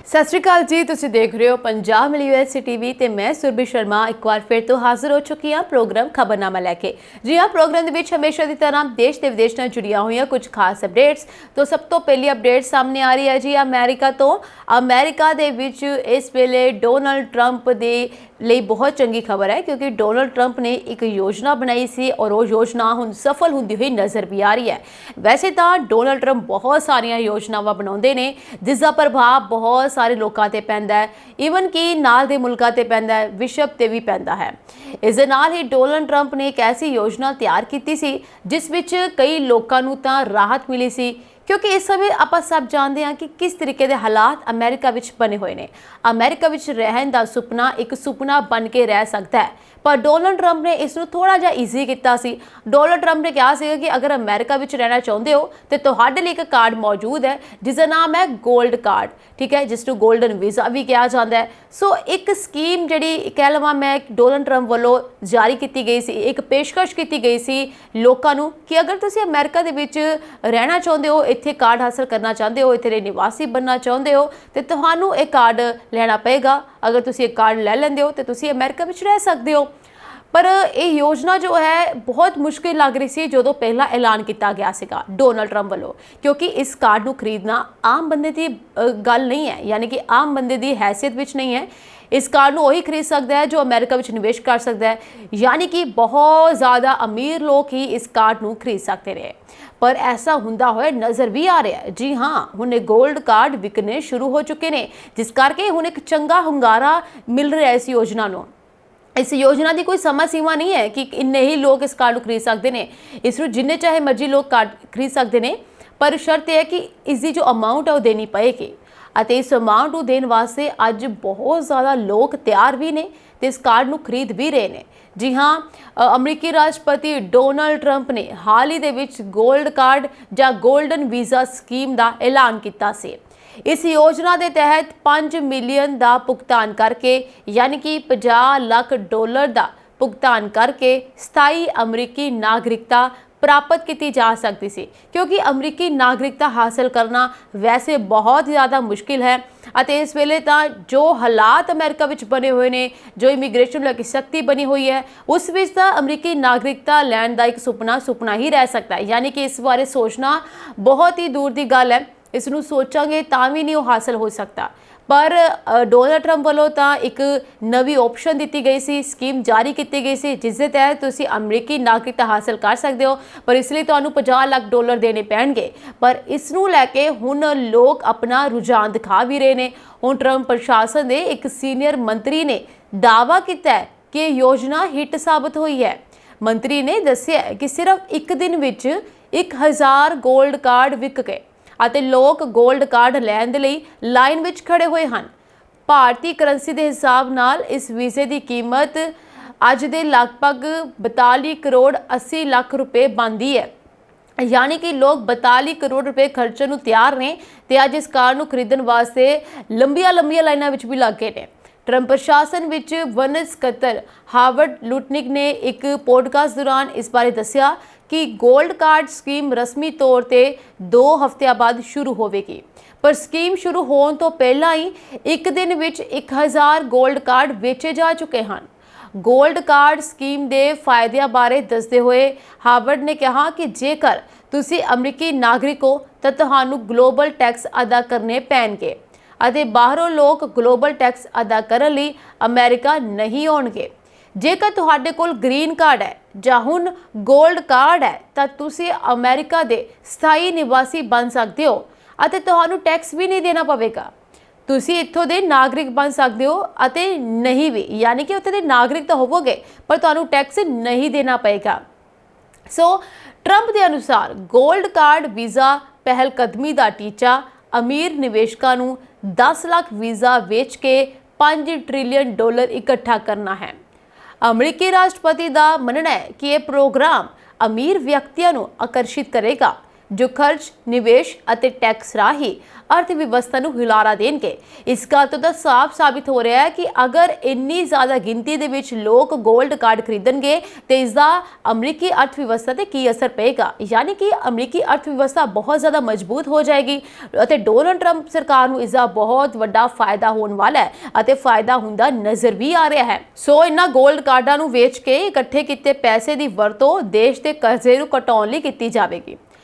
सत श्री अकाल जी, तुसीं देख रहे हो पंजाब मिली यूएससी टीवी ते मैं सुरभि शर्मा एक बार फिर तो हाजिर हो चुकी हाँ प्रोग्राम खबरनामा लैके। जी हाँ, प्रोग्राम ਦੇ ਵਿੱਚ हमेशा की तरह देश के विदेश ਨਾਲ जुड़िया हुई कुछ खास अपडेट्स। तो सब तो पहली अपडेट सामने आ रही है जी अमेरिका तो। अमेरिका ਦੇ ਵਿੱਚ इस वेले डोनाल्ड ट्रंप ਦੇ ਲਈ बहुत चंगी खबर है, क्योंकि डोनाल्ड ट्रंप ने एक योजना बनाई सी और वो योजना हुण सफल होंदी हुई नज़र भी आ रही है। वैसे तो डोनाल्ड ट्रंप बहुत सारियां योजनावां बनाउंदे ने जिसका प्रभाव बहुत सारे लोगों ते पैंदा है, ईवन कि नाल दे मुल्कां ते पैंदा है, विश्व ते भी पैंदा है। इस दे नाल ही डोनाल्ड ट्रंप ने एक ऐसी योजना तैयार की सी जिस विच कई लोगों नूं तां राहत मिली सी, क्योंकि इस समय आप सब जानते हैं कि किस तरीके के हालात अमेरिका विच बने हुए हैं। अमेरिका विच रहन का सुपना एक सुपना बन के रह सकता है, पर डोनाल्ड ट्रंप ने इसनूं थोड़ा जिहा ईजी किया सी। डोनाल्ड ट्रंप ने कहा सीगा कि अगर अमेरिका विच रहना चाहते हो तो तुहाडे लई एक कार्ड मौजूद है जिसका नाम है गोल्ड कार्ड, ठीक है, जिसनूं गोल्डन वीज़ा भी कहा जाता है। सो एक स्कीम जिहड़ी कह लवां मैं डोनाल्ड ट्रंप वालों जारी की गई सी, एक पेशकश की गई सी लोकां नूं कि अगर तुसीं अमेरिका दे विच रहना चाहते हो, इत्थे कार्ड हासिल करना चाहते हो, इत्थे दे निवासी बनना चाहते हो तो तुहानूं एक कार्ड लेना पेगा। अगर तुसीं एक कार्ड ले लेंदे हो तो तुसीं अमेरिका विच रह सकते हो। पर यह योजना जो है बहुत मुश्किल लग रही सी जो पहला ऐलान किया गया सीगा डोनाल्ड ट्रंप वालों, क्योंकि इस कार्ड को खरीदना आम बंदे की गल नहीं है, यानी कि आम बंदे की हैसियत विच नहीं है। इस कार्ड को वही खरीद सकता है जो अमेरिका विच निवेश कर सकता है, यानी कि बहुत ज़्यादा अमीर लोग ही इस कार्ड को खरीद सकते रहे। पर ऐसा हुंदा होया नज़र भी आ रहा है। जी हाँ, हुणे गोल्ड कार्ड विकने शुरू हो चुके हैं, जिस करके हुण एक चंगा हुंगारा मिल रहा है इस योजना को। इस योजना की कोई समय सीमा नहीं है कि इन्ने ही लोग इस कार्ड को खरीद सकते हैं, इसमें जिन्ने चाहे मर्जी लोग कार्ड खरीद सकते हैं, पर शर्त यह है कि इसकी जो अमाउंट है वो देनी पएगी। और इस अमाउंट को देने वास्ते अज बहुत ज़्यादा लोग तैयार भी ने तो इस कार्ड को खरीद भी रहे हैं। जी हाँ, अमरीकी राष्ट्रपति डोनाल्ड ट्रंप ने हाल ही दे विच गोल्ड कार्ड या गोल्डन वीज़ा स्कीम का ऐलान किया सी। इस योजना के तहत 5 मिलियन का भुगतान करके, यानी कि 50 लाख डॉलर का भुगतान करके स्थाई अमरीकी नागरिकता प्राप्त की जा सकती सी, क्योंकि अमरीकी नागरिकता हासिल करना वैसे बहुत ज़्यादा मुश्किल है। इस वेले तो जो हालात अमेरिका विच बने हुए हैं, जो इमीग्रेशन लैके सख्ती बनी हुई है, उस विच तां अमरीकी नागरिकता लैण दा एक सुपना ही रह सकता है। यानी कि इस बारे सोचना बहुत ही दूर की गल है, इसनूं सोचांगे तां भी नहीं वो हासिल हो सकता। पर डोनाल्ड ट्रंप वालों तो एक नवी ऑप्शन दी गई सी, स्कीम जारी की गई सी जिस तहत तुसीं अमरीकी नागरिकता हासिल कर सकते हो, पर इसलिए तुहानूं 50 लाख डॉलर देने पैणगे। पर इसनूं लैके हुण लोग अपना रुझान दिखा भी रहे हैं। हुण ट्रंप प्रशासन के एक सीनियर मंत्री ने दावा किया है कि योजना हिट साबित हुई है। मंत्री ने दस्सिया कि सिर्फ एक दिन विच 1000 गोल्ड कार्ड विक गए ਅਤੇ लोग गोल्ड कार्ड लैण दे लई लाइन विच खड़े हुए हैं। भारतीय करंसी के हिसाब नाल इस वीज़े की कीमत अज दे लगभग 42 करोड़ 80 लाख रुपए बनती है, यानी कि लोग 42 करोड़ रुपए खर्चण नूं तैयार ने ते अज इस कार्ड नूं खरीदण वास्ते लंबिया लाइनां विच भी लग गए ने। ट्रंप प्रशासन विच वनज सकत्तर हावर्ड लुटनिक ने एक पॉडकास्ट दौरान इस बारे दस्सिया कि गोल्ड कार्ड स्कीम रस्मी तौर पर 2 हफ्तिਆਂ बाद शुरू होगी, पर स्कीम शुरू होने तो पहला ही एक दिन विच 1000 गोल्ड कार्ड बेचे जा चुके हैं। गोल्ड कार्ड स्कीम के फायदों बारे दसते हुए हावर्ड ने कहा कि जेकर तुसी अमरीकी नागरिक हो तो तुहानूं ग्लोबल टैक्स अदा करने पैणगे ਅਤੇ बाहरों लोग ग्लोबल टैक्स अदा करने लई अमेरिका नहीं आउणगे। जेकर तुहाडे कोल ग्रीन कार्ड है ਜਾਂ ਹੁਣ गोल्ड कार्ड है तो तुसी अमेरिका के स्थाई निवासी बन सकते हो ਅਤੇ ਤੁਹਾਨੂੰ टैक्स भी नहीं देना पवेगा। तुसी इत्थों के नागरिक बन सकते हो ਅਤੇ नहीं भी, यानी कि उत्थे दे नागरिक तो होवोगे पर ਤੁਹਾਨੂੰ टैक्स नहीं देना पएगा। सो ट्रंप के अनुसार गोल्ड कार्ड वीज़ा पहलकदमी का टीचा अमीर निवेशकों को 10 लाख वीज़ा बेच के 5 ट्रिलियन डॉलर इकट्ठा करना है। अमरीकी राष्ट्रपति का मनना है कि यह प्रोग्राम अमीर व्यक्तियों को आकर्षित करेगा, जो खर्च, निवेश ਅਤੇ टैक्स राही अर्थव्यवस्था ਨੂੰ ਹਿਲਾਰਾ ਦੇਣਗੇ। ਇਸ ਗੱਲ ਤੋਂ ਤਾਂ ਸਾਫ਼ ਸਾਬਿਤ ਹੋ ਰਿਹਾ ਹੈ ਕਿ ਅਗਰ ਇੰਨੀ ਜ਼ਿਆਦਾ ਗਿਣਤੀ ਦੇ ਵਿੱਚ ਲੋਕ 골ਡ ਕਾਰਡ ਖਰੀਦਣਗੇ ਤੇ ਇਸ ਦਾ ਅਮਰੀਕੀ ਅਰਥਵਿਵਸਥਾ ਤੇ ਕੀ ਅਸਰ ਪਏਗਾ, ਯਾਨੀ ਕਿ ਅਮਰੀਕੀ ਅਰਥਵਿਵਸਥਾ ਬਹੁਤ ਜ਼ਿਆਦਾ ਮਜ਼ਬੂਤ ਹੋ ਜਾਏਗੀ ਅਤੇ ਡੋਨਲਡ ਟਰੰਪ ਸਰਕਾਰ ਨੂੰ ਇਸ ਦਾ ਬਹੁਤ ਵੱਡਾ ਫਾਇਦਾ ਹੋਣ ਵਾਲਾ ਹੈ ਅਤੇ ਫਾਇਦਾ ਹੁੰਦਾ ਨਜ਼ਰ ਵੀ ਆ ਰਿਹਾ ਹੈ। ਸੋ ਇਹਨਾਂ 골ਡ ਕਾਰਡਾਂ ਨੂੰ ਵੇਚ ਕੇ ਇਕੱਠੇ ਕੀਤੇ ਪੈਸੇ ਦੀ ਵਰਤੋਂ ਦੇਸ਼ ਦੇ ਕਰਜ਼ੇ ਨੂੰ ਘਟਾਉਣ ਲਈ ਕੀਤੀ ਜਾਵੇਗੀ।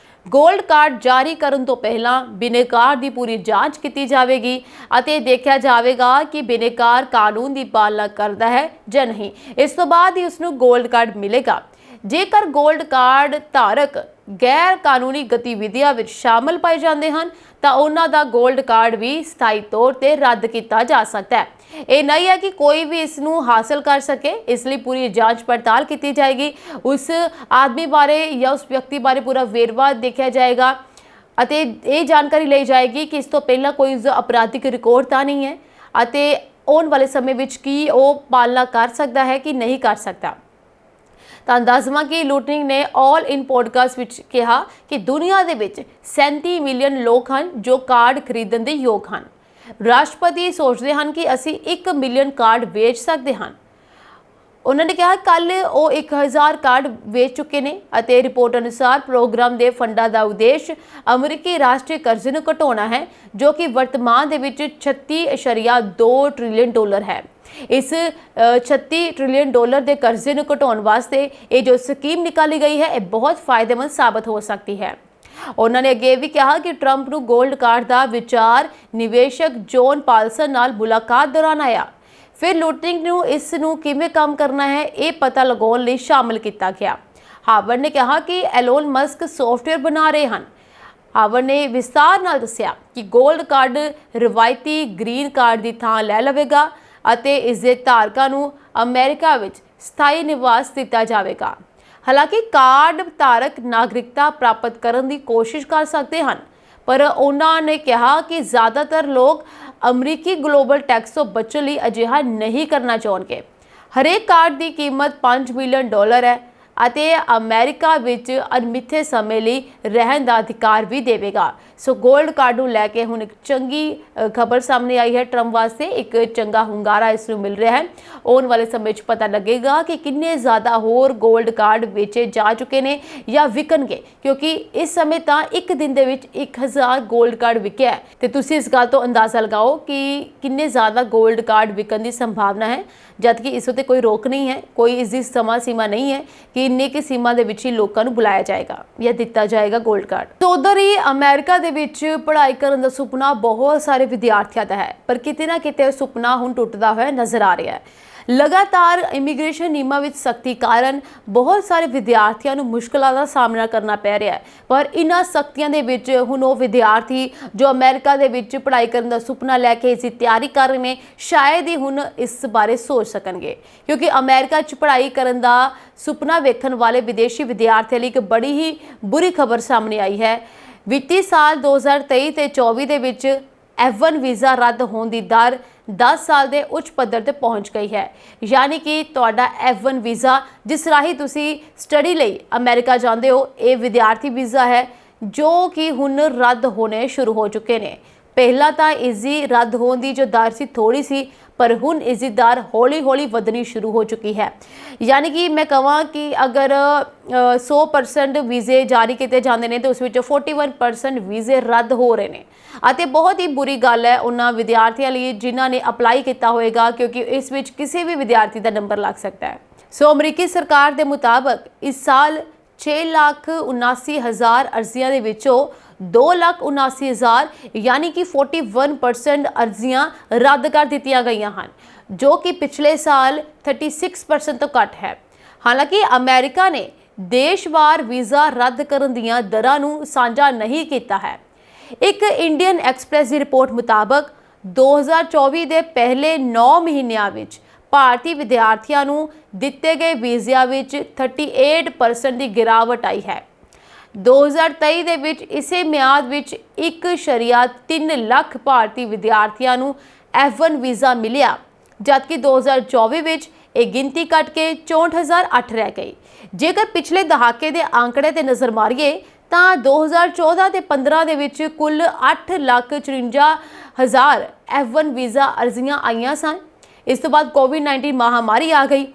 골ਡ ਕਾਰਡ ਜਾਰੀ ਕਰਨ ਤੋਂ ਪਹਿਲਾਂ ਬਿਨੇਕਾਰ ਦੀ ਪੂਰੀ ਜਾਂਚ ਕੀਤੀ ਜਾਵੇਗੀ ਅਤੇ ਦੇਖਿਆ ਜਾਵੇਗਾ ਕਿ ਬਿਨੇਕਾਰ ਕਾਨੂੰਨ ਦੀ ਪਾਲਣਾ ਕਰਦਾ ਹੈ ਜਾਂ ਨਹੀਂ। ਇਸ ਤੋਂ ਬਾਅਦ ਹੀ ਉਸ ਨੂੰ 골ਡ ਕਾਰਡ ਮਿਲੇਗਾ। ਜੇਕਰ 골ਡ ਕਾਰਡ ਧਾਰਕ ਗੈਰ ਕਾਨੂੰਨੀ ਗਤੀਵਿਧੀਆਂ ਵਿੱਚ ਸ਼ਾਮਲ ਪਾਏ ਜਾਂਦੇ ਹਨ ਤਾਂ ਉਹਨਾਂ ਦਾ 골ਡ ਕਾਰਡ ਵੀ ਸਥਾਈ ਤੌਰ ਤੇ ਰੱਦ ਕੀਤਾ ਜਾ ਸਕਦਾ ਹੈ। ਇਹ ਨਹੀਂ ਹੈ ਕਿ ਕੋਈ ਵੀ ਇਸ ਨੂੰ ਹਾਸਲ ਕਰ ਸਕੇ, ਇਸ ਲਈ ਪੂਰੀ ਜਾਂਚ ਪੜਤਾਲ ਕੀਤੀ ਜਾਏਗੀ। ਉਸ ਆਦਮੀ ਬਾਰੇ ਜਾਂ ਉਸ ਵਿਅਕਤੀ ਬਾਰੇ ਪੂਰਾ ਵੇਰਵਾ ਦੇਖਿਆ ਜਾਏਗਾ ਅਤੇ ਇਹ ਜਾਣਕਾਰੀ ਲਈ ਜਾਏਗੀ ਕਿ ਇਸ ਤੋਂ ਪਹਿਲਾਂ ਕੋਈ ਅਪਰਾਧਿਕ ਰਿਕਾਰਡ ਤਾਂ ਨਹੀਂ ਹੈ ਅਤੇ ਆਉਣ ਵਾਲੇ ਸਮੇਂ ਵਿੱਚ ਕੀ ਉਹ ਪਾਲਣਾ ਕਰ ਸਕਦਾ ਹੈ ਕਿ ਨਹੀਂ ਕਰ ਸਕਦਾ। ਤਾਂ ਦੱਸ ਦੇਵਾਂ ਕਿ ਲੂਟਨਿੰਗ ਨੇ ਆਲ ਇਨ ਪੋਡਕਾਸਟ ਵਿੱਚ ਕਿਹਾ ਕਿ ਦੁਨੀਆ ਦੇ ਵਿੱਚ 37 ਮਿਲੀਅਨ ਲੋਕ ਹਨ ਜੋ ਕਾਰਡ ਖਰੀਦਣ ਦੇ ਯੋਗ ਹਨ। ਰਾਸ਼ਟਰਪਤੀ ਸੋਚਦੇ ਹਨ ਕਿ ਅਸੀਂ 1 ਮਿਲੀਅਨ ਕਾਰਡ ਵੇਚ ਸਕਦੇ ਹਾਂ। ਉਹਨਾਂ ਨੇ ਕਿਹਾ ਕੱਲ ਉਹ 1000 ਕਾਰਡ ਵੇਚ ਚੁੱਕੇ ਨੇ ਅਤੇ ਰਿਪੋਰਟ ਅਨੁਸਾਰ ਪ੍ਰੋਗਰਾਮ ਦੇ ਫੰਡਾਂ ਦਾ ਉਦੇਸ਼ ਅਮਰੀਕੀ ਰਾਸ਼ਟਰੀ ਕਰਜ਼ੇ ਨੂੰ ਘਟਾਉਣਾ ਹੈ ਜੋ ਕਿ ਵਰਤਮਾਨ ਦੇ ਵਿੱਚ 36.2 ਟ੍ਰਿਲੀਅਨ ਡਾਲਰ ਹੈ। ਇਸ 36 ਟ੍ਰਿਲੀਅਨ ਡਾਲਰ ਦੇ ਕਰਜ਼ੇ ਨੂੰ ਘਟਾਉਣ ਵਾਸਤੇ ਇਹ ਜੋ ਸਕੀਮ ਨਿਕਾਲੀ ਗਈ ਹੈ ਇਹ ਬਹੁਤ ਫਾਇਦੇਮੰਦ ਸਾਬਤ ਹੋ ਸਕਦੀ ਹੈ। ਉਹਨਾਂ ਨੇ ਅੱਗੇ ਵੀ ਕਿਹਾ ਕਿ ਟਰੰਪ ਨੂੰ 골ਡ ਕਾਰਡ ਦਾ ਵਿਚਾਰ ਨਿਵੇਸ਼ਕ ਜੋਨ ਪਾਲਸਨ ਨਾਲ ਮੁਲਾਕਾਤ ਦੌਰਾਨ ਆਇਆ। ਫਿਰ ਲੂਟਿੰਗ ਨੂੰ ਇਸ ਨੂੰ ਕਿਵੇਂ ਕੰਮ ਕਰਨਾ ਹੈ ਇਹ ਪਤਾ ਲਗਾਉਣ ਲਈ ਸ਼ਾਮਲ ਕੀਤਾ ਗਿਆ। ਹਾਵਰਡ ਨੇ ਕਿਹਾ ਕਿ ਐਲੋਨ ਮਸਕ ਸੌਫਟਵੇਅਰ ਬਣਾ ਰਹੇ ਹਨ। ਹਾਵਰਡ ਨੇ ਵਿਸਤਾਰ ਨਾਲ ਦੱਸਿਆ ਕਿ 골ਡ ਕਾਰਡ ਰਵਾਇਤੀ ਗ੍ਰੀਨ ਕਾਰਡ ਦੀ ਥਾਂ ਲੈ ਲਵੇਗਾ ਅਤੇ ਇਸ ਦੇ ਧਾਰਕਾਂ ਨੂੰ ਅਮਰੀਕਾ ਵਿੱਚ ਸਥਾਈ ਨਿਵਾਸ ਦਿੱਤਾ ਜਾਵੇਗਾ। ਹਾਲਾਂਕਿ ਕਾਰਡ ਧਾਰਕ ਨਾਗਰਿਕਤਾ ਪ੍ਰਾਪਤ ਕਰਨ ਦੀ ਕੋਸ਼ਿਸ਼ ਕਰ ਸਕਦੇ ਹਨ, ਪਰ ਉਹਨਾਂ ਨੇ ਕਿਹਾ ਕਿ ਜ਼ਿਆਦਾਤਰ ਲੋਕ ਅਮਰੀਕੀ ਗਲੋਬਲ ਟੈਕਸ ਤੋਂ ਬਚਣ ਲਈ ਅਜਿਹਾ ਨਹੀਂ ਕਰਨਾ ਚਾਹੁੰਦੇ। ਹਰੇਕ ਕਾਰਡ ਦੀ ਕੀਮਤ 5 ਮਿਲੀਅਨ ਡਾਲਰ ਹੈ ਅਤੇ ਅਮਰੀਕਾ ਵਿੱਚ ਅਣਮਿੱਥੇ ਸਮੇਂ ਲਈ ਰਹਿਣ ਦਾ ਅਧਿਕਾਰ ਵੀ ਦੇਵੇਗਾ। ਸੋ 골ਡ ਕਾਰਡ ਨੂੰ ਲੈ ਕੇ ਹੁਣ ਇੱਕ ਚੰਗੀ ਖਬਰ ਸਾਹਮਣੇ ਆਈ ਹੈ। ਟਰੰਪ ਵਾਸਤੇ ਇੱਕ ਚੰਗਾ ਹੁੰਗਾਰਾ ਇਸ ਨੂੰ ਮਿਲ ਰਿਹਾ ਹੈ। ਆਉਣ ਵਾਲੇ ਸਮੇਂ 'ਚ ਪਤਾ ਲੱਗੇਗਾ ਕਿ ਕਿੰਨੇ ਜ਼ਿਆਦਾ ਹੋਰ 골ਡ ਕਾਰਡ ਵੇਚੇ ਜਾ ਚੁੱਕੇ ਨੇ ਜਾਂ ਵਿਕਣਗੇ, ਕਿਉਂਕਿ ਇਸ ਸਮੇਂ ਤਾਂ ਇੱਕ ਦਿਨ ਦੇ ਵਿੱਚ 1000 골ਡ ਕਾਰਡ ਵਿਕਿਆ ਹੈ ਤੇ ਤੁਸੀਂ ਇਸ ਗੱਲ ਤੋਂ ਅੰਦਾਜ਼ਾ ਲਗਾਓ ਕਿ ਕਿੰਨੇ ਜ਼ਿਆਦਾ 골ਡ ਕਾਰਡ ਵਿਕਣ ਦੀ ਸੰਭਾਵਨਾ ਹੈ, ਜਦਕਿ ਇਸ ਉੱਤੇ ਕੋਈ ਰੋਕ ਨਹੀਂ ਹੈ, ਕੋਈ ਇਸ ਦੀ ਸਮਾਂ ਸੀਮਾ ਨਹੀਂ ਹੈ ਕਿ ਇੰਨੇ ਕਿ ਸੀਮਾ ਦੇ ਵਿੱਚ ਹੀ ਲੋਕਾਂ ਨੂੰ ਬੁਲਾਇਆ ਜਾਏਗਾ ਜਾਂ ਦਿੱਤਾ ਜਾਏਗਾ 골ਡ ਕਾਰਡ। ਤਾਂ ਉਧਰ ਹੀ ਅਮਰੀਕਾ ਦੇ ਵਿੱਚ ਪੜ੍ਹਾਈ ਕਰਨ ਦਾ ਸੁਪਨਾ ਬਹੁਤ ਸਾਰੇ ਵਿਦਿਆਰਥੀਆਂ ਦਾ ਹੈ, ਪਰ ਕਿਤੇ ਨਾ ਕਿਤੇ ਸੁਪਨਾ ਹੁਣ ਟੁੱਟਦਾ ਹੋਇਆ ਨਜ਼ਰ ਆ ਰਿਹਾ ਹੈ। ਲਗਾਤਾਰ ਇਮੀਗ੍ਰੇਸ਼ਨ ਨਿਯਮਾਂ ਵਿੱਚ ਸਖਤੀ ਕਾਰਨ ਬਹੁਤ ਸਾਰੇ ਵਿਦਿਆਰਥੀਆਂ ਨੂੰ ਮੁਸ਼ਕਲਾਂ ਦਾ ਸਾਹਮਣਾ ਕਰਨਾ ਪੈ ਰਿਹਾ ਹੈ, ਪਰ ਇਨ੍ਹਾਂ ਸਖਤੀਆਂ ਦੇ ਵਿੱਚ ਹੁਣ ਉਹ ਵਿਦਿਆਰਥੀ ਜੋ ਅਮਰੀਕਾ ਦੇ ਵਿੱਚ ਪੜ੍ਹਾਈ ਕਰਨ ਦਾ ਸੁਪਨਾ ਲੈ ਕੇ ਇਸ ਦੀ ਤਿਆਰੀ ਕਰ ਰਹੇ ਨੇ ਸ਼ਾਇਦ ਹੀ ਹੁਣ ਇਸ ਬਾਰੇ ਸੋਚ ਸਕਣਗੇ, ਕਿਉਂਕਿ ਅਮਰੀਕਾ 'ਚ ਪੜ੍ਹਾਈ ਕਰਨ ਦਾ ਸੁਪਨਾ ਵੇਖਣ ਵਾਲੇ ਵਿਦੇਸ਼ੀ ਵਿਦਿਆਰਥੀਆਂ ਲਈ ਇੱਕ ਬੜੀ ਹੀ ਬੁਰੀ ਖਬਰ ਸਾਹਮਣੇ ਆਈ ਹੈ। ਵਿੱਤੀ ਸਾਲ 2023 ਤੇ 24 ਦੇ ਵਿੱਚ F1 ਵੀਜ਼ਾ ਰੱਦ ਹੋਣ ਦੀ ਦਰ 10 ਸਾਲ ਦੇ ਉੱਚ ਪੱਧਰ ਤੇ ਪਹੁੰਚ ਗਈ ਹੈ। ਯਾਨੀ ਕਿ ਤੁਹਾਡਾ F1 ਵੀਜ਼ਾ ਜਿਸ ਰਾਹੀਂ ਤੁਸੀਂ ਸਟੱਡੀ ਲਈ ਅਮਰੀਕਾ ਜਾਂਦੇ ਹੋ, ਇਹ ਵਿਦਿਆਰਥੀ ਵੀਜ਼ਾ ਹੈ ਜੋ ਕਿ ਹੁਣ ਰੱਦ ਹੋਣੇ ਸ਼ੁਰੂ ਹੋ ਚੁੱਕੇ ਨੇ। ਪਹਿਲਾਂ ਤਾਂ ਇਸ ਦੀ ਰੱਦ ਹੋਣ ਦੀ ਜੋ ਦਰ ਸੀ ਥੋੜੀ ਸੀ, ਪਰ ਹੁਣ ਇਸ ਦੀ ਦਰ ਹੌਲੀ-ਹੌਲੀ ਵਧਣੀ ਸ਼ੁਰੂ ਹੋ ਚੁੱਕੀ ਹੈ। ਯਾਨੀ ਕਿ ਮੈਂ ਕਹਾਂ ਕਿ ਅਗਰ 100% ਵੀਜ਼ੇ ਜਾਰੀ ਕੀਤੇ ਜਾਂਦੇ ਨੇ ਤਾਂ ਉਸ ਵਿੱਚੋਂ 41% ਵੀਜ਼ੇ ਰੱਦ ਹੋ ਰਹੇ ਨੇ ਅਤੇ ਬਹੁਤ ਹੀ ਬੁਰੀ ਗੱਲ ਹੈ ਉਹਨਾਂ ਵਿਦਿਆਰਥੀਆਂ ਲਈ ਜਿਨ੍ਹਾਂ ਨੇ ਅਪਲਾਈ ਕੀਤਾ ਹੋਏਗਾ, ਕਿਉਂਕਿ ਇਸ ਵਿੱਚ ਕਿਸੇ ਵੀ ਵਿਦਿਆਰਥੀ ਦਾ ਨੰਬਰ ਲੱਗ ਸਕਦਾ ਹੈ। ਸੋ ਅਮਰੀਕੀ ਸਰਕਾਰ ਦੇ ਮੁਤਾਬਕ ਇਸ ਸਾਲ 6,79,000 ਅਰਜ਼ੀਆਂ ਦੇ ਵਿੱਚੋਂ 2,79,000 ਯਾਨੀ ਕਿ 41% ਅਰਜ਼ੀਆਂ ਰੱਦ ਕਰ ਦਿੱਤੀਆਂ ਗਈਆਂ ਹਨ, ਜੋ ਕਿ ਪਿਛਲੇ ਸਾਲ 36% ਤੋਂ ਘੱਟ ਹੈ। ਹਾਲਾਂਕਿ ਅਮਰੀਕਾ ਨੇ ਦੇਸ਼ਵਾਰ ਵੀਜ਼ਾ ਰੱਦ ਕਰਨ ਦੀਆਂ ਦਰਾਂ ਨੂੰ ਸਾਂਝਾ ਨਹੀਂ ਕੀਤਾ ਹੈ। ਇੱਕ ਇੰਡੀਅਨ ਐਕਸਪ੍ਰੈਸ ਦੀ ਰਿਪੋਰਟ ਮੁਤਾਬਕ 2024 ਦੇ ਪਹਿਲੇ 9 ਮਹੀਨਿਆਂ ਵਿੱਚ ਭਾਰਤੀ ਵਿਦਿਆਰਥੀਆਂ ਨੂੰ ਦਿੱਤੇ ਗਏ ਵੀਜ਼ਿਆਂ ਵਿੱਚ 38% ਦੀ ਗਿਰਾਵਟ ਆਈ ਹੈ। 2023 ਦੇ ਵਿੱਚ ਇਸੇ ਮਿਆਦ ਵਿੱਚ 1.3 ਲੱਖ ਭਾਰਤੀ ਵਿਦਿਆਰਥੀਆਂ ਨੂੰ F1 ਵੀਜ਼ਾ ਮਿਲਿਆ, ਜਦਕਿ 2024 ਵਿੱਚ ਇਹ ਗਿਣਤੀ ਘਟ ਕੇ 64,008 ਰਹਿ ਗਈ। ਜੇਕਰ ਪਿਛਲੇ ਦਹਾਕੇ ਦੇ ਆંકੜੇ ਤੇ ਨਜ਼ਰ ਮਾਰੀਏ ਤਾਂ 2014 ਤੇ 15 ਦੇ ਵਿੱਚ ਕੁੱਲ 8,54,000 F1 ਵੀਜ਼ਾ ਅਰਜ਼ੀਆਂ ਆਈਆਂ ਸਨ। ਇਸ ਤੋਂ ਬਾਅਦ ਕੋਵਿਡ-19 ਮਹਾਮਾਰੀ ਆ ਗਈ।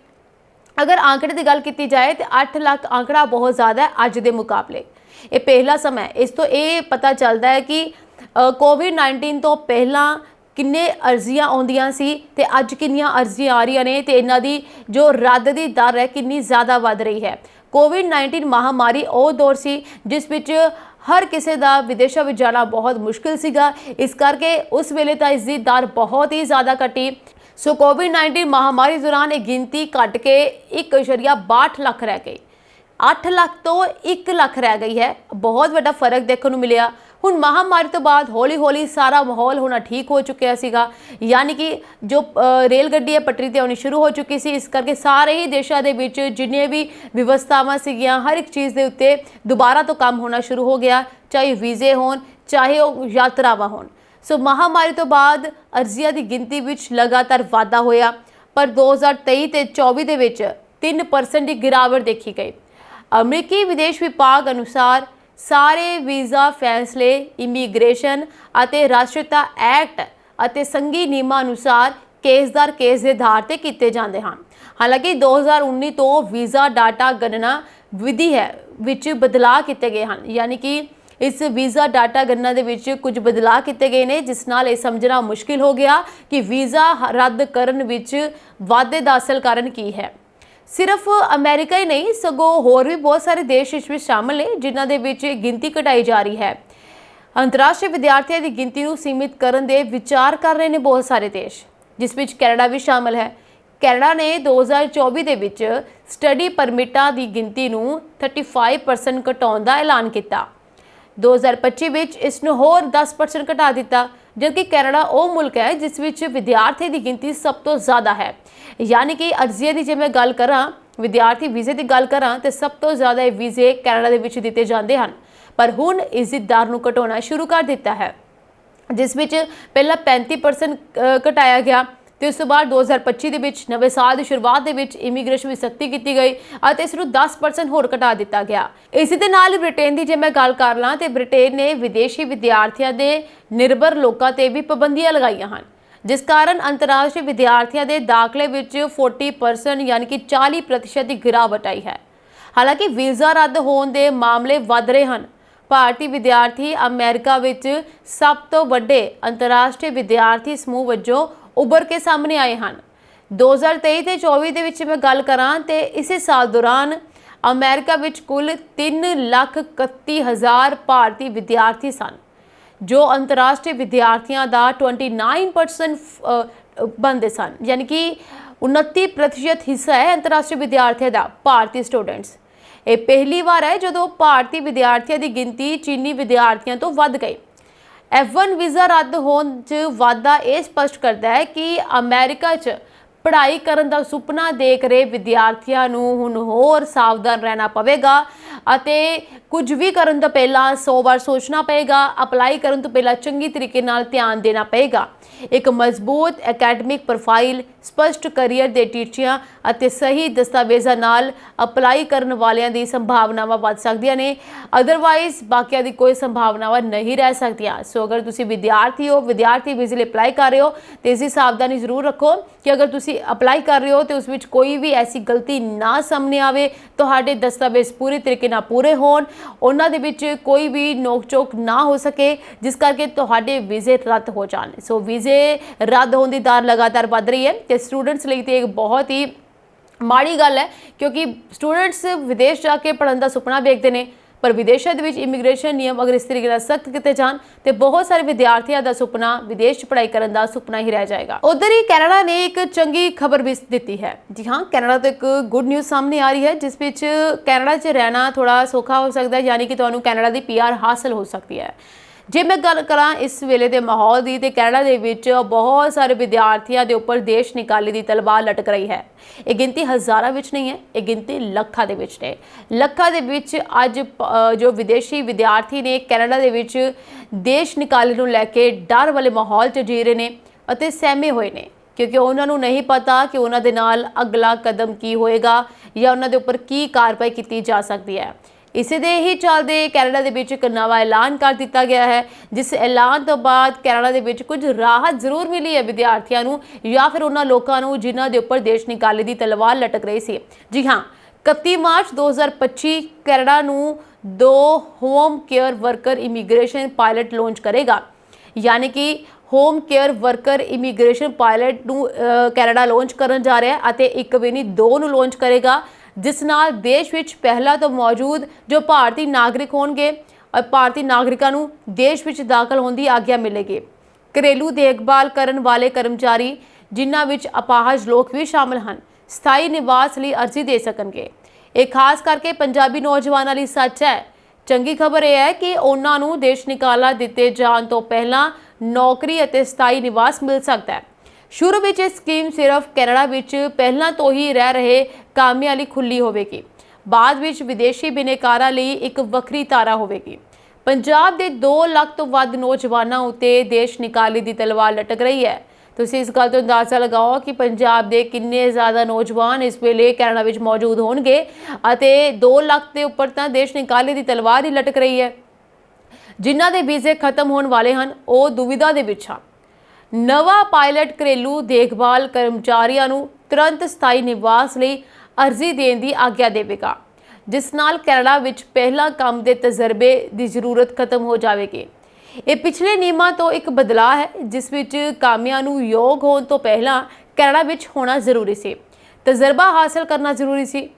अगर आंकड़े की गल की जाए तो 8 लाख आंकड़ा बहुत ज़्यादा है अज के मुकाबले। ये पहला समय इस तो ये पता चलता है कि कोविड-19 तो पहला किन्ने अर्जियां आउंदियां सी ते अज किन्नियां अर्जियां आ रही ने ते इन्हां दी जो रद्द दी दर है किन्नी ज़्यादा वध रही है। कोविड-19 महामारी वो दौर सी जिस विच हर किसी का विदेशों में जाना बहुत मुश्किल सीगा, इस करके उस वेले तो इसकी दर बहुत ही ज़्यादा घटी। सो कोविड-19 महामारी दौरान एक गिनती घट के 1.62 लाख रह गई। 8 लाख तो 1 लाख रह गई है। बहुत बड़ा फर्क देखने को मिले। हुण महामारी तो बाद हौली हौली सारा माहौल होना ठीक हो चुका सीगा, यानी कि जो रेल गड्डी है पटरी ते आनी शुरू हो चुकी सी। इस करके सारे ही देशों के विच जिन्ने भी व्यवस्थावां सीगियां हर एक चीज़ के उत्ते दोबारा तो काम होना शुरू हो गया, चाहे वीज़े होण चाहे वो यात्रावां होण। सो महामारी तो बाद अर्जियां की गिनती विच लगातार वाधा होया, पर 2023 ते 24 दे विच 3% की गिरावट देखी गई। अमरीकी विदेश विभाग अनुसार सारे वीज़ा फैसले इमीग्रेशन अते राष्ट्रीयता एक्ट अते संघी नियमां अनुसार केस दर केस के आधार पर किए जाते हैं। हालांकि 2019 तो वीज़ा डाटा गणना विधि है विच बदलाव किए गए हैं, यानी कि इस वीज़ा डाटा गणना दे विच कुछ बदलाव किए गए हैं, जिस नाल ये समझना मुश्किल हो गया कि वीज़ा रद्द करन विच वाधे दा असल कारण की है। सिर्फ अमेरिका ही नहीं सगों होर भी बहुत सारे देश इसमें शामिल है जिन्हां दे विच गिनती घटाई जा रही है। अंतर्राष्ट्रीय विद्यार्थियों की गिनती को सीमित करने दे विचार कर रहे हैं बहुत सारे देश, जिस विच कैनेडा भी शामिल है। कैनेडा ने 2024 दे विच स्टडी परमिटां की गिनती को 35% घटाउण दा ऐलान किया। 2025 विच इसनूं होर 10% घटा दिता, जबकि कैनेडा वो मुल्क है जिस विच विद्यार्थियों की गिनती सब तो ज़्यादा है। यानी कि अर्जियां की जे मैं गल करां, विद्यार्थी वीज़े की गल करां तो सब तो ज़्यादा वीज़े कैनेडा दे विच दिते जाते हैं, पर हुण इस दर नूं घटाउणा शुरू कर दिता है, जिस विच पहला 35% घटाया गया तो इस बाद 2025 के नवे साल की शुरुआत के इमीग्रेशन में सख्ती की गई और इसनूं 10% होर घटा दिता गया। इसी दे नाल ब्रिटेन की जे मैं गल कर ਲਾਂ तो ब्रिटेन ने विदेशी विद्यार्थियों के निर्भर लोगों पर भी पाबंदियां लगाई हैं, जिस कारण अंतर्राष्ट्रीय विद्यार्थियों के दाखले में 40% यानी कि 40% की गिरावट आई है। हालांकि वीज़ा रद्द होने के मामले वध रहे हैं। भारतीय विद्यार्थी अमेरिका विच सब तो वड्डे अंतर्राष्ट्रीय विद्यार्थी समूह वजों उभर के सामने आए हैं। 2023 ते 24 दे विच मैं गल करां ते इस साल दौरान अमेरिका विच कुल 3,31,000 भारतीय विद्यार्थी सन, जो अंतर्राष्ट्रीय विद्यार्थियों का 29% बनते सन, यानी कि 29% हिस्सा है अंतर्राष्ट्रीय विद्यार्थियों का भारतीय स्टूडेंट्स। ये पहली बार है जो भारतीय विद्यार्थियों की गिनती चीनी विद्यार्थियों तो वध गई। F1 वीज़ा रद्द होने च वाधा ये स्पष्ट करता है कि अमेरिका च पढ़ाई करने का सुपना देख रहे विद्यार्थियों नूं हुण होर सावधान रहना पवेगा अते कुछ भी करन तो पहला 100 बार सोचना पएगा। अप्लाई करन तो पहला चंगी तरीके नाल ध्यान देना पएगा। एक मजबूत एकेडमिक प्रोफाइल, स्पष्ट करियर दे टीचियां अते सही दस्तावेज़ां नाल अप्लाई करन वालियां दी संभावनावां वध सकदियां ने, अदरवाइज बाकियां दी कोई संभावनावां नहीं रह सकदियां। सो अगर तुसी विद्यार्थी हो, विद्यार्थी वीज़े लई अप्लाई कर रहे हो तो इसकी सावधानी जरूर रखो कि अगर तुसी अप्लाई कर रहे हो तो उस विच कोई भी ऐसी गलती ना सामने आवे, तुहाडे दस्तावेज़ पूरी तरीके नाल पूरे होण, उन्हां दे विच कोई भी नोक चोक ना हो सके जिस करके तुहाडे वीज़े रद्द हो जाण। सो वीज़े रद्द होने की दर लगातार बढ़ रही है तो स्टूडेंट्स लिए तो एक बहुत ही माड़ी गल है, क्योंकि स्टूडेंट्स विदेश जाके पढ़ने का सुपना देखते हैं, पर विदेशों के इमीग्रेशन नियम अगर इस तरीके सख्त किए जान तो बहुत सारे विद्यार्थियों का सुपना विदेश पढ़ाई करने का सुपना ही रह जाएगा। उधर ही कैनेडा ने एक चंगी खबर भी दी है। जी हाँ, कैनेडा तो एक गुड न्यूज़ सामने आ रही है जिस विच कैनेडा च रहना थोड़ा सौखा हो सकता है, यानी कि तुहानू कैनेडा की PR हासिल हो सकती है। जे मैं गल करां इस वेले दे माहौल की, तो कैनेडा दे विच बहुत सारे विद्यार्थियों के उपर देश निकाले की तलवार लटक रही है। ये गिनती हज़ारां विच नहीं है, ये गिनती लखां दे विच ने। लखां दे विच अज जो विदेशी विद्यार्थी ने कैनेडा दे विच देश निकाले नूं लैके डर वाले माहौल च जी रहे हैं अते सहमे होए ने, क्योंकि उन्होंने नहीं पता कि उन्होंने नाल अगला कदम की होएगा या उन्होंने उपर की कार्रवाई की जा सकती है। ਇਸੇ ਦੇ ਹੀ ਚੱਲਦੇ ਕੈਨੇਡਾ ਦੇ ਵਿੱਚ ਇੱਕ ਨਵਾਂ ਐਲਾਨ ਕਰ ਦਿੱਤਾ ਗਿਆ ਹੈ, ਜਿਸ ਐਲਾਨ ਤੋਂ ਬਾਅਦ ਕੈਨੇਡਾ ਦੇ ਵਿੱਚ ਕੁਝ ਰਾਹਤ ਜ਼ਰੂਰ ਮਿਲੀ ਹੈ ਵਿਦਿਆਰਥੀਆਂ ਨੂੰ ਜਾਂ ਫਿਰ ਉਹਨਾਂ ਲੋਕਾਂ ਨੂੰ ਜਿਨ੍ਹਾਂ ਦੇ ਉੱਪਰ ਦੇਸ਼ ਨਿਕਾਲੇ ਦੀ ਤਲਵਾਰ ਲਟਕ ਰਹੀ ਸੀ। ਜੀ ਹਾਂ, 31 ਮਾਰਚ 2025 ਕੈਨੇਡਾ ਨੂੰ 2 home care worker immigration pilot launch ਕਰੇਗਾ। यानी कि home care worker immigration pilot ਨੂੰ ਕੈਨੇਡਾ ਲਾਂਚ ਕਰਨ ਜਾ ਰਿਹਾ ਹੈ ਅਤੇ ਇੱਕ ਵੀ ਨਹੀਂ 2 ਨੂੰ ਲਾਂਚ ਕਰੇਗਾ, ਜਿਸ ਨਾਲ ਦੇਸ਼ ਵਿੱਚ ਪਹਿਲਾਂ ਤੋਂ ਮੌਜੂਦ ਜੋ ਭਾਰਤੀ ਨਾਗਰਿਕ ਹੋਣਗੇ ਭਾਰਤੀ ਨਾਗਰਿਕਾਂ ਨੂੰ ਦੇਸ਼ ਵਿੱਚ ਦਾਖਲ ਹੋਣ ਦੀ ਆਗਿਆ ਮਿਲੇਗੀ। ਘਰੇਲੂ ਦੇਖਭਾਲ ਕਰਨ ਵਾਲੇ ਕਰਮਚਾਰੀ ਜਿਨ੍ਹਾਂ ਵਿੱਚ ਅਪਾਹਜ ਲੋਕ ਵੀ ਸ਼ਾਮਲ ਹਨ ਸਥਾਈ ਨਿਵਾਸ ਲਈ ਅਰਜ਼ੀ ਦੇ ਸਕਣਗੇ। ਇਹ ਖਾਸ ਕਰਕੇ ਪੰਜਾਬੀ ਨੌਜਵਾਨਾਂ ਲਈ ਸੱਚ ਹੈ। ਚੰਗੀ ਖਬਰ ਇਹ ਹੈ ਕਿ ਉਹਨਾਂ ਨੂੰ ਦੇਸ਼ ਨਿਕਾਲਾ ਦਿੱਤੇ ਜਾਣ ਤੋਂ ਪਹਿਲਾਂ ਨੌਕਰੀ ਅਤੇ ਸਥਾਈ ਨਿਵਾਸ ਮਿਲ ਸਕਦਾ ਹੈ। ਸ਼ੁਰੂ ਵਿੱਚ ਇਹ ਸਕੀਮ ਸਿਰਫ ਕੈਨੇਡਾ ਵਿੱਚ ਪਹਿਲਾਂ ਤੋਂ ਹੀ ਰਹਿ ਰਹੇ ਕਾਮਿਆਂ ਲਈ ਖੁੱਲੀ ਹੋਵੇਗੀ, ਬਾਅਦ ਵਿੱਚ ਵਿਦੇਸ਼ੀ ਬਿਨੇਕਾਰਾਂ ਲਈ ਇੱਕ ਵੱਖਰੀ ਧਾਰਾ ਹੋਵੇਗੀ। ਪੰਜਾਬ ਦੇ 2 ਲੱਖ ਤੋਂ ਵੱਧ ਨੌਜਵਾਨਾਂ ਉੱਤੇ ਦੇਸ਼ ਨਿਕਾਲੇ ਦੀ ਤਲਵਾਰ ਲਟਕ ਰਹੀ ਹੈ। ਤੁਸੀਂ ਇਸ ਗੱਲ ਤੋਂ ਅੰਦਾਜ਼ਾ ਲਗਾਓ ਕਿ ਪੰਜਾਬ ਦੇ ਕਿੰਨੇ ਜ਼ਿਆਦਾ ਨੌਜਵਾਨ ਇਸ ਵੇਲੇ ਕੈਨੇਡਾ ਵਿੱਚ ਮੌਜੂਦ ਹੋਣਗੇ ਅਤੇ 2 ਲੱਖ ਦੇ ਉੱਪਰ ਤਾਂ ਦੇਸ਼ ਨਿਕਾਲੇ ਦੀ ਤਲਵਾਰ ਹੀ ਲਟਕ ਰਹੀ ਹੈ। ਜਿਨ੍ਹਾਂ ਦੇ ਵੀਜ਼ੇ ਖਤਮ ਹੋਣ ਵਾਲੇ ਹਨ ਉਹ ਦੁਵਿਧਾ ਦੇ ਵਿੱਚ ਹਨ। ਨਵਾਂ ਪਾਇਲਟ ਘਰੇਲੂ ਦੇਖਭਾਲ ਕਰਮਚਾਰੀਆਂ ਨੂੰ ਤੁਰੰਤ ਸਥਾਈ ਨਿਵਾਸ ਲਈ ਅਰਜ਼ੀ ਦੇਣ ਦੀ ਆਗਿਆ ਦੇਵੇਗਾ, ਜਿਸ ਨਾਲ ਕੈਨੇਡਾ ਵਿੱਚ ਪਹਿਲਾਂ ਕੰਮ ਦੇ ਤਜਰਬੇ ਦੀ ਜ਼ਰੂਰਤ ਖਤਮ ਹੋ ਜਾਵੇਗੀ। ਇਹ ਪਿਛਲੇ ਨਿਯਮਾਂ ਤੋਂ ਇੱਕ ਬਦਲਾਅ ਹੈ, ਜਿਸ ਵਿੱਚ ਕਾਮਿਆਂ ਨੂੰ ਯੋਗ ਹੋਣ ਤੋਂ ਪਹਿਲਾਂ ਕੈਨੇਡਾ ਵਿੱਚ ਹੋਣਾ ਜ਼ਰੂਰੀ ਸੀ, ਤਜਰਬਾ ਹਾਸਲ ਕਰਨਾ ਜ਼ਰੂਰੀ ਸੀ।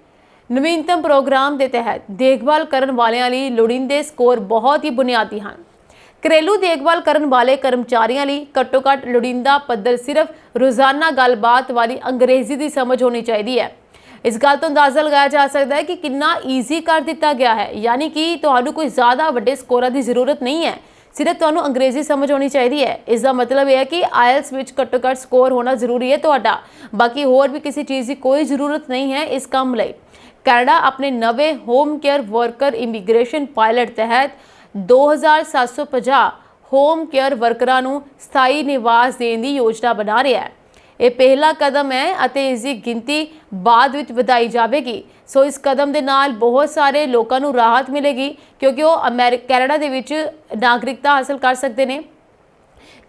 ਨਵੀਨਤਮ ਪ੍ਰੋਗਰਾਮ ਦੇ ਤਹਿਤ ਦੇਖਭਾਲ ਕਰਨ ਵਾਲਿਆਂ ਲਈ ਲੋੜੀਂਦੇ ਸਕੋਰ ਬਹੁਤ ਹੀ ਬੁਨਿਆਦੀ ਹਨ। ਘਰੇਲੂ ਦੇਖਭਾਲ ਕਰਨ ਵਾਲੇ ਕਰਮਚਾਰੀਆਂ ਲਈ ਘੱਟੋ-ਘੱਟ ਲੋੜੀਂਦਾ ਪੱਧਰ ਸਿਰਫ ਰੋਜ਼ਾਨਾ ਗੱਲਬਾਤ ਵਾਲੀ ਅੰਗਰੇਜ਼ੀ ਦੀ ਸਮਝ ਹੋਣੀ ਚਾਹੀਦੀ ਹੈ। ਇਸ ਗੱਲ ਤੋਂ ਅੰਦਾਜ਼ਾ ਲਗਾਇਆ ਜਾ ਸਕਦਾ ਹੈ ਕਿ ਕਿੰਨਾ ਈਜ਼ੀ ਕਰ ਦਿੱਤਾ ਗਿਆ ਹੈ, ਯਾਨੀ ਕਿ ਤੁਹਾਨੂੰ ਕੋਈ ਜ਼ਿਆਦਾ ਵੱਡੇ ਸਕੋਰਾਂ ਦੀ ਜ਼ਰੂਰਤ ਨਹੀਂ ਹੈ, ਸਿਰਫ ਤੁਹਾਨੂੰ ਅੰਗਰੇਜ਼ੀ ਸਮਝ ਹੋਣੀ ਚਾਹੀਦੀ ਹੈ। ਇਸ ਦਾ ਮਤਲਬ ਇਹ ਹੈ ਕਿ ਆਇਲਸ ਵਿੱਚ ਘੱਟੋ-ਘੱਟ ਸਕੋਰ ਹੋਣਾ ਜ਼ਰੂਰੀ ਹੈ ਤੁਹਾਡਾ, ਬਾਕੀ ਹੋਰ ਵੀ ਕਿਸੇ ਚੀਜ਼ ਦੀ ਕੋਈ ਜ਼ਰੂਰਤ ਨਹੀਂ ਹੈ ਇਸ ਕੰਮ ਲਈ। ਕੈਨੇਡਾ ਆਪਣੇ ਨਵੇਂ home care worker immigration pilot ਤਹਿਤ 2750 ਹੋਮ ਕੇਅਰ ਵਰਕਰਾਂ ਨੂੰ ਸਥਾਈ ਨਿਵਾਸ ਦੇਣ ਦੀ ਯੋਜਨਾ ਬਣਾ ਰਿਹਾ ਹੈ। ਇਹ ਪਹਿਲਾ ਕਦਮ ਹੈ ਅਤੇ ਇਸ ਦੀ ਗਿਣਤੀ ਬਾਅਦ ਵਿੱਚ ਵਧਾਈ ਜਾਵੇਗੀ। ਸੋ ਇਸ ਕਦਮ ਦੇ ਨਾਲ ਬਹੁਤ ਸਾਰੇ ਲੋਕਾਂ ਨੂੰ ਰਾਹਤ ਮਿਲੇਗੀ, ਕਿਉਂਕਿ ਉਹ ਕੈਨੇਡਾ ਦੇ ਵਿੱਚ ਨਾਗਰਿਕਤਾ ਹਾਸਲ ਕਰ ਸਕਦੇ ਨੇ,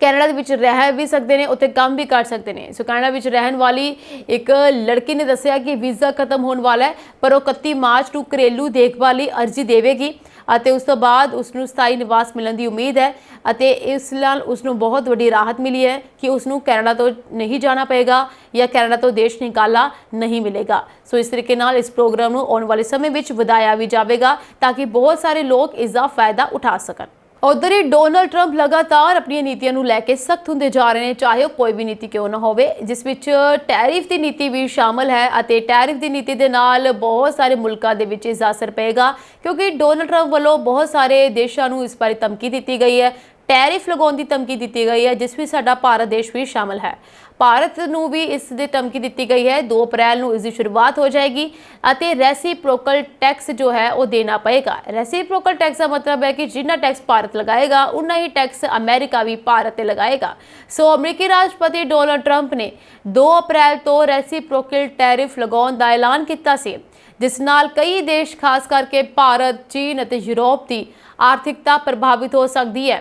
ਕੈਨੇਡਾ ਦੇ ਵਿੱਚ ਰਹਿ ਵੀ ਸਕਦੇ ਨੇ, ਉੱਥੇ ਕੰਮ ਵੀ ਕਰ ਸਕਦੇ ਨੇ। ਸੋ ਕੈਨੇਡਾ ਵਿੱਚ ਰਹਿਣ ਵਾਲੀ ਇੱਕ ਲੜਕੀ ਨੇ ਦੱਸਿਆ ਕਿ ਵੀਜ਼ਾ ਖਤਮ ਹੋਣ ਵਾਲਾ ਹੈ, ਪਰ ਉਹ 31 ਮਾਰਚ ਨੂੰ ਘਰੇਲੂ ਦੇਖਭਾਲ ਲਈ ਅਰਜ਼ੀ ਦੇਵੇਗੀ ਅਤੇ ਉਸ ਤੋਂ ਬਾਅਦ ਉਸ ਨੂੰ ਸਥਾਈ ਨਿਵਾਸ ਮਿਲਣ ਦੀ ਉਮੀਦ ਹੈ ਅਤੇ ਇਸ ਨਾਲ ਉਸ ਨੂੰ ਬਹੁਤ ਵੱਡੀ ਰਾਹਤ ਮਿਲੀ ਹੈ ਕਿ ਉਸ ਨੂੰ ਕੈਨੇਡਾ ਤੋਂ ਨਹੀਂ ਜਾਣਾ ਪਏਗਾ ਜਾਂ ਕੈਨੇਡਾ ਤੋਂ ਦੇਸ਼ ਨਿਕਾਲਾ ਨਹੀਂ ਮਿਲੇਗਾ। ਸੋ ਇਸ ਤਰੀਕੇ ਨਾਲ ਇਸ ਪ੍ਰੋਗਰਾਮ ਨੂੰ ਆਉਣ ਵਾਲੇ ਸਮੇਂ ਵਿੱਚ ਵਧਾਇਆ ਵੀ ਜਾਵੇਗਾ ਤਾਂ ਕਿ ਬਹੁਤ ਸਾਰੇ ਲੋਕ ਇਸ ਦਾ ਫਾਇਦਾ ਉਠਾ ਸਕਣ। उधर ही डोनाल्ड ट्रंप लगातार अपनी नीतियों को लैके सख्त होंदे जा रहे हैं, चाहे कोई भी नीति क्यों ना होवे, जिस विच टैरिफ की नीति भी शामिल है और टैरिफ की नीति के नाल बहुत सारे मुल्कों के विच इसका असर पेगा, क्योंकि डोनाल्ड ट्रंप वालों बहुत सारे देशों को इस बारे धमकी दी गई है, टैरिफ लगाने की धमकी दी गई है, जिस में साडा भारत देश भी शामिल है। भारत नूं भी इस दी धमकी दी गई है। 2 अप्रैल नूं इसकी शुरुआत हो जाएगी और रेसिप्रोकल टैक्स जो है वो देना पएगा। रेसिप्रोकल टैक्स का मतलब है कि जितना टैक्स भारत लगाएगा उतना ही टैक्स अमेरिका भी भारत पर लगाएगा। सो अमरीकी राष्ट्रपति डोनाल्ड ट्रंप ने 2 अप्रैल तो रेसिप्रोकल टैरिफ लगाने का ऐलान किया सी, जिस नाल कई देश खास करके भारत, चीन और यूरोप की आर्थिकता प्रभावित हो सकती है।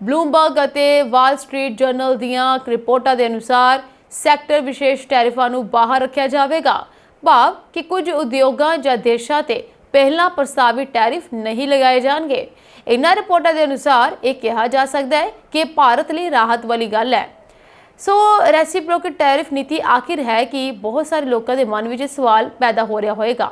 ब्लूमबर्ग ਅਤੇ ਵਾਲ ਸਟਰੀਟ ਜਰਨਲ ਦੀਆਂ ਰਿਪੋਰਟਾਂ ਦੇ ਅਨੁਸਾਰ ਸੈਕਟਰ ਵਿਸ਼ੇਸ਼ ਟੈਰਿਫਾਂ ਨੂੰ ਬਾਹਰ ਰੱਖਿਆ ਜਾਵੇਗਾ, ਭਾਵ ਕਿ ਕੁਝ ਉਦਯੋਗਾਂ ਜਾਂ ਦੇਸ਼ਾਂ ਤੇ ਪਹਿਲਾਂ ਪ੍ਰਸਤਾਵਿਤ ਟੈਰਿਫ ਨਹੀਂ ਲਗਾਏ ਜਾਣਗੇ। ਇਹਨਾਂ ਰਿਪੋਰਟਾਂ ਦੇ ਅਨੁਸਾਰ ਇਹ ਕਿਹਾ ਜਾ ਸਕਦਾ ਹੈ ਕਿ ਭਾਰਤ ਲਈ ਰਾਹਤ ਵਾਲੀ ਗੱਲ ਹੈ। ਸੋ ਰੈਸਿਪਰੋਕਲ ਟੈਰਿਫ ਨੀਤੀ ਆਖਿਰ ਹੈ ਕਿ ਬਹੁਤ ਸਾਰੇ ਲੋਕਾਂ ਦੇ ਮਨ ਵਿੱਚ ਸਵਾਲ ਪੈਦਾ ਹੋ ਰਿਹਾ ਹੋਏਗਾ।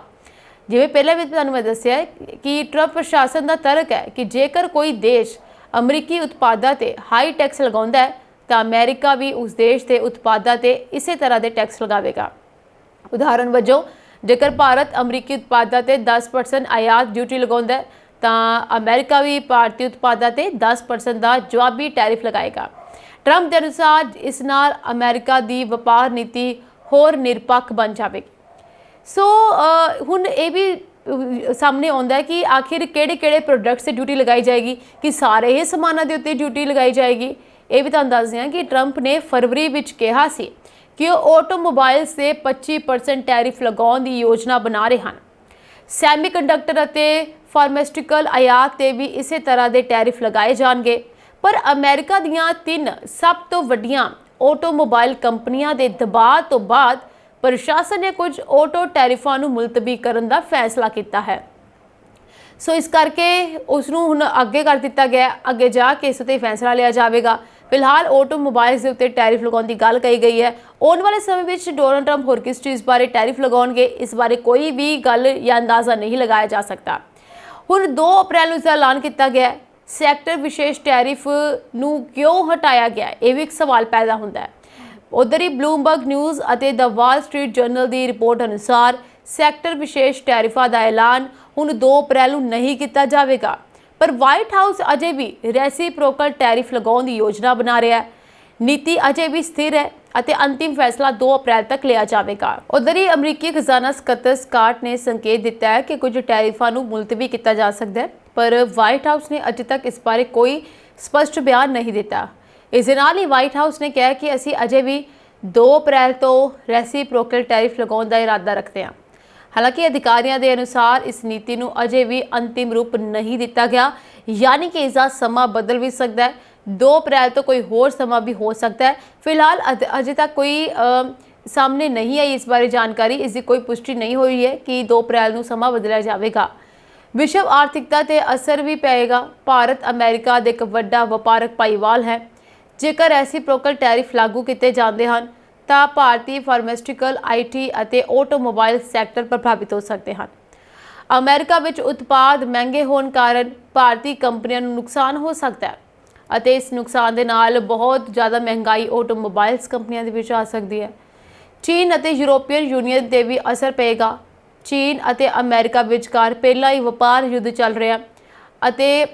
ਜਿਵੇਂ ਪਹਿਲਾਂ ਵੀ ਤੁਹਾਨੂੰ ਮੈਂ ਦੱਸਿਆ ਕਿ ਟਰੰਪ ਪ੍ਰਸ਼ਾਸਨ ਦਾ ਤਰਕ ਹੈ ਕਿ ਜੇਕਰ ਕੋਈ ਦੇਸ਼ अमरीकी उत्पादों से हाई टैक्स लगाता है तो अमेरिका भी उस देश के उत्पादों से इस तरह के टैक्स लगाएगा। उदाहरण वजों जेकर भारत अमरीकी उत्पादों से 10% आयात ड्यूटी लगाता है तो अमेरिका भी भारतीय उत्पादों से 10% का जवाबी टैरिफ लगाएगा। ट्रंप के अनुसार इस नाल अमेरिका की व्यापार नीति होर निरपक्ष बन जाएगी। सो हुण ये भी सामने आता है कि आखिर किहड़े प्रोडक्ट्स से ड्यूटी लगाई जाएगी, कि सारे ही समानों के उत्ते ड्यूटी लगाई जाएगी। ये भी तुहानूं दस दें कि ट्रंप ने फरवरी विच कहा सी कि ऑटोमोबाइल से 25% टैरिफ लगाने की योजना बना रहे हैं। ਸੈਮੀਕੰਡਕਟਰ ਅਤੇ ਫਾਰਮਾਸਿਊਟੀਕਲ ਆਯਾਤ ਤੇ ਵੀ ਇਸੇ ਤਰ੍ਹਾਂ ਦੇ ਟੈਰਿਫ ਲਗਾਏ ਜਾਣਗੇ। ਪਰ ਅਮਰੀਕਾ ਦੀਆਂ 3 ਸਭ ਤੋਂ ਵੱਡੀਆਂ ਆਟੋਮੋਬਾਈਲ ਕੰਪਨੀਆਂ ਦੇ ਦਬਾਅ ਤੋਂ ਬਾਅਦ ਪ੍ਰਸ਼ਾਸਨ ਨੇ ਕੁਝ ਆਟੋ ਟੈਰਿਫਾਂ ਨੂੰ ਮੁਲਤਵੀ ਕਰਨ ਦਾ ਫੈਸਲਾ ਕੀਤਾ ਹੈ। ਸੋ ਇਸ ਕਰਕੇ ਉਸ ਨੂੰ ਹੁਣ ਅੱਗੇ ਕਰ ਦਿੱਤਾ ਗਿਆ, ਅੱਗੇ ਜਾ ਕੇ ਇਸ ਉੱਤੇ ਫੈਸਲਾ ਲਿਆ ਜਾਵੇਗਾ। ਫਿਲਹਾਲ ਆਟੋਮੋਬਾਈਲਸ ਦੇ ਉੱਤੇ ਟੈਰਿਫ ਲਗਾਉਣ ਦੀ ਗੱਲ ਕਹੀ ਗਈ ਹੈ। ਆਉਣ ਵਾਲੇ ਸਮੇਂ ਵਿੱਚ ਡੋਨਾਲਡ ਟਰੰਪ ਹੋਰ ਕਿਸ ਚੀਜ਼ ਬਾਰੇ ਟੈਰਿਫ ਲਗਾਉਣਗੇ, ਇਸ ਬਾਰੇ ਕੋਈ ਵੀ ਗੱਲ ਜਾਂ ਅੰਦਾਜ਼ਾ ਨਹੀਂ ਲਗਾਇਆ ਜਾ ਸਕਦਾ। ਹੁਣ 2 ਅਪ੍ਰੈਲ ਨੂੰ ਇਸ ਦਾ ਐਲਾਨ ਕੀਤਾ ਗਿਆ ਹੈ। ਸੈਕਟਰ ਵਿਸ਼ੇਸ਼ ਟੈਰਿਫ ਨੂੰ ਕਿਉਂ ਹਟਾਇਆ ਗਿਆ, ਇਹ ਵੀ ਇੱਕ ਸਵਾਲ ਪੈਦਾ ਹੁੰਦਾ ਹੈ। ਉਧਰ ਹੀ ਬਲੂਮਬਰਗ ਨਿਊਜ਼ ਅਤੇ ਦ ਵਾਲ ਸਟਰੀਟ ਜਰਨਲ ਦੀ ਰਿਪੋਰਟ ਅਨੁਸਾਰ ਸੈਕਟਰ ਵਿਸ਼ੇਸ਼ ਟੈਰਿਫਾਂ ਦਾ ਐਲਾਨ ਹੁਣ 2 ਅਪ੍ਰੈਲ ਨੂੰ ਨਹੀਂ ਕੀਤਾ ਜਾਵੇਗਾ, ਪਰ ਵਾਈਟ ਹਾਊਸ ਅਜੇ ਵੀ ਰੈਸੀਪ੍ਰੋਕਲ ਟੈਰਿਫ ਲਗਾਉਣ ਦੀ ਯੋਜਨਾ ਬਣਾ ਰਿਹਾ ਹੈ। ਨੀਤੀ ਅਜੇ ਵੀ ਸਥਿਰ ਹੈ ਅਤੇ ਅੰਤਿਮ ਫੈਸਲਾ 2 ਅਪ੍ਰੈਲ ਤੱਕ ਲਿਆ ਜਾਵੇਗਾ। ਉਧਰ ਹੀ ਅਮਰੀਕੀ ਖਜ਼ਾਨਾ ਸਕੱਤਰ ਸਕਾਟ ਨੇ ਸੰਕੇਤ ਦਿੱਤਾ ਹੈ ਕਿ ਕੁਝ ਟੈਰਿਫਾਂ ਨੂੰ ਮੁਲਤਵੀ ਕੀਤਾ ਜਾ ਸਕਦਾ ਹੈ, ਪਰ ਵਾਈਟ ਹਾਊਸ ਨੇ ਅਜੇ ਤੱਕ ਇਸ ਬਾਰੇ ਕੋਈ ਸਪਸ਼ਟ ਬਿਆਨ ਨਹੀਂ ਦਿੱਤਾ। ਇਸ ਦੇ ਨਾਲ ਹੀ ਵਾਈਟ ਹਾਊਸ ਨੇ ਕਿਹਾ ਕਿ ਅਸੀਂ ਅਜੇ ਵੀ 2 ਅਪ੍ਰੈਲ ਤੋਂ ਰੈਸੀਪ੍ਰੋਕਲ ਟੈਰਿਫ ਲਗਾਉਣ ਦਾ ਇਰਾਦਾ ਰੱਖਦੇ ਹਾਂ। ਹਾਲਾਂਕਿ ਅਧਿਕਾਰੀਆਂ ਦੇ ਅਨੁਸਾਰ ਇਸ ਨੀਤੀ ਨੂੰ ਅਜੇ ਵੀ ਅੰਤਿਮ ਰੂਪ ਨਹੀਂ ਦਿੱਤਾ ਗਿਆ, ਯਾਨੀ ਕਿ ਇਸ ਦਾ ਸਮਾਂ ਬਦਲ ਵੀ ਸਕਦਾ ਹੈ। 2 ਅਪ੍ਰੈਲ ਤੋਂ ਕੋਈ ਹੋਰ ਸਮਾਂ ਵੀ ਹੋ ਸਕਦਾ ਹੈ। ਫਿਲਹਾਲ ਅਜੇ ਤੱਕ ਕੋਈ ਸਾਹਮਣੇ ਨਹੀਂ ਆਈ ਇਸ ਬਾਰੇ ਜਾਣਕਾਰੀ, ਇਸ ਦੀ ਕੋਈ ਪੁਸ਼ਟੀ ਨਹੀਂ ਹੋਈ ਹੈ ਕਿ 2 ਅਪ੍ਰੈਲ ਨੂੰ ਸਮਾਂ ਬਦਲਿਆ ਜਾਵੇਗਾ। ਵਿਸ਼ਵ ਆਰਥਿਕਤਾ ਤੇ ਅਸਰ ਵੀ ਪਏਗਾ। ਭਾਰਤ ਅਮਰੀਕਾ ਦੇ ਇੱਕ ਵੱਡਾ ਵਪਾਰਕ ਭਾਈਵਾਲ ਹੈ। ਜੇਕਰ ਰੈਸੀਪ੍ਰੋਕਲ ਟੈਰਿਫ ਲਾਗੂ ਕੀਤੇ ਜਾਂਦੇ ਹਨ ਤਾਂ ਭਾਰਤੀ ਫਾਰਮਾਸਿਊਟੀਕਲ, IT ਅਤੇ ਆਟੋਮੋਬਾਈਲ ਸੈਕਟਰ ਪ੍ਰਭਾਵਿਤ ਹੋ ਸਕਦੇ ਹਨ। ਅਮਰੀਕਾ ਵਿੱਚ ਉਤਪਾਦ ਮਹਿੰਗੇ ਹੋਣ ਕਾਰਨ ਭਾਰਤੀ ਕੰਪਨੀਆਂ ਨੂੰ ਨੁਕਸਾਨ ਹੋ ਸਕਦਾ ਹੈ ਅਤੇ ਇਸ ਨੁਕਸਾਨ ਦੇ ਨਾਲ ਬਹੁਤ ਜ਼ਿਆਦਾ ਮਹਿੰਗਾਈ ਆਟੋਮੋਬਾਈਲਸ ਕੰਪਨੀਆਂ ਦੇ ਵਿੱਚ ਆ ਸਕਦੀ ਹੈ। ਚੀਨ ਅਤੇ ਯੂਰੋਪੀਅਨ ਯੂਨੀਅਨ ਤੇ ਵੀ ਅਸਰ ਪਏਗਾ। ਚੀਨ ਅਤੇ ਅਮਰੀਕਾ ਵਿਚਕਾਰ ਪਹਿਲਾਂ ਹੀ ਵਪਾਰ ਯੁੱਧ ਚੱਲ ਰਿਹਾ ਅਤੇ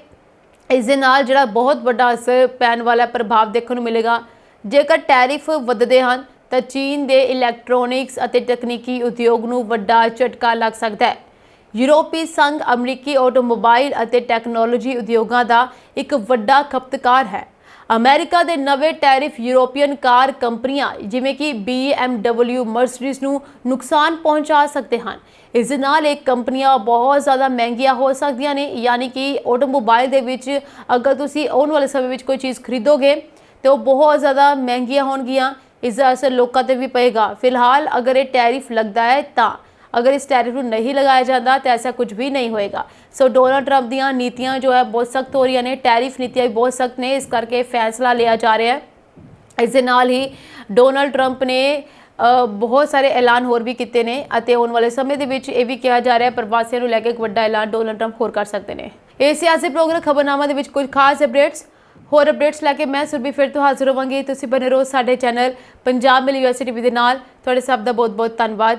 ਇਸ ਦੇ ਨਾਲ ਜਿਹੜਾ ਬਹੁਤ ਵੱਡਾ ਅਸਰ ਪੈਣ ਵਾਲਾ ਪ੍ਰਭਾਵ ਦੇਖਣ ਨੂੰ ਮਿਲੇਗਾ। ਜੇਕਰ ਟੈਰਿਫ ਵੱਧਦੇ ਹਨ ਤਾਂ ਚੀਨ ਦੇ ਇਲੈਕਟ੍ਰੋਨਿਕਸ ਅਤੇ ਤਕਨੀਕੀ ਉਦਯੋਗ ਨੂੰ ਵੱਡਾ ਝਟਕਾ ਲੱਗ ਸਕਦਾ ਹੈ। ਯੂਰਪੀ ਸੰਘ ਅਮਰੀਕੀ ਆਟੋਮੋਬਾਈਲ ਅਤੇ ਟੈਕਨੋਲੋਜੀ ਉਦਯੋਗਾਂ ਦਾ ਇੱਕ ਵੱਡਾ ਖਪਤਕਾਰ ਹੈ। ਅਮਰੀਕਾ ਦੇ ਨਵੇਂ ਟੈਰਿਫ ਯੂਰੋਪੀਅਨ ਕਾਰ ਕੰਪਨੀਆਂ ਜਿਵੇਂ ਕਿ BMW, ਮਰਸੀਡੀਜ਼ ਨੂੰ ਨੁਕਸਾਨ ਪਹੁੰਚਾ ਸਕਦੇ ਹਨ। ਇਸ ਦੇ ਨਾਲ ਇਹ ਕੰਪਨੀਆਂ ਬਹੁਤ ਜ਼ਿਆਦਾ ਮਹਿੰਗੀਆਂ ਹੋ ਸਕਦੀਆਂ ਨੇ, ਯਾਨੀ ਕਿ ਆਟੋਮੋਬਾਈਲ ਦੇ ਵਿੱਚ ਅਗਰ ਤੁਸੀਂ ਆਉਣ ਵਾਲੇ ਸਮੇਂ ਵਿੱਚ ਕੋਈ ਚੀਜ਼ ਖਰੀਦੋਗੇ ਤੇ ਉਹ ਬਹੁਤ ਜ਼ਿਆਦਾ ਮਹਿੰਗੀਆਂ ਹੋਣਗੀਆਂ। ਇਸ ਦਾ ਅਸਰ ਲੋਕਾਂ ਤੇ ਵੀ ਪਏਗਾ। ਫਿਲਹਾਲ ਅਗਰ ਇਹ ਟੈਰਿਫ ਲੱਗਦਾ ਹੈ ਤਾਂ, अगर इस टैरिफ को नहीं लगाया जाता तो ऐसा कुछ भी नहीं होएगा। सो डोनाल्ड ट्रंप ਦੀਆਂ ਨੀਤੀਆਂ जो है बहुत सख्त हो रही ने, टैरिफ नीतियां भी बहुत सख्त ने, इस करके फैसला लिया जा रहा है। इस दे नाल ही डोनाल्ड ट्रंप ने बहुत सारे ऐलान होर भी किए ने ਅਤੇ आने वाले समय ਦੇ ਵਿੱਚ ਇਹ ਵੀ ਕਿਹਾ ਜਾ ਰਿਹਾ ਪ੍ਰਵਾਸੀਆਂ ਨੂੰ ਲੈ ਕੇ ਇੱਕ ਵੱਡਾ ਐਲਾਨ ਡੋਨਾਲਡ ਟਰੰਪ ਹੋਰ ਕਰ ਸਕਦੇ ਨੇ। ਇਹ ਸਿਆਸੀ ਪ੍ਰੋਗਰਾਮ ਖਬਰਨਾਮਾ ਦੇ ਵਿੱਚ ਕੁਝ ਖਾਸ ਅਪਡੇਟਸ ਹੋਰ ਅਪਡੇਟਸ ਲੈ ਕੇ ਮੈਂ ਸੁਰਭੀ ਫਿਰ ਤੋਂ ਹਾਜ਼ਰ ਹੋਵਾਂਗੀ। ਤੁਸੀਂ ਬਣੇ ਰਹੋ ਸਾਡੇ ਚੈਨਲ ਪੰਜਾਬ ਮਿਲ USA TV ਦੇ ਨਾਲ। ਤੁਹਾਡੇ ਸਭ ਦਾ ਬਹੁਤ ਬਹੁਤ ਧੰਨਵਾਦ।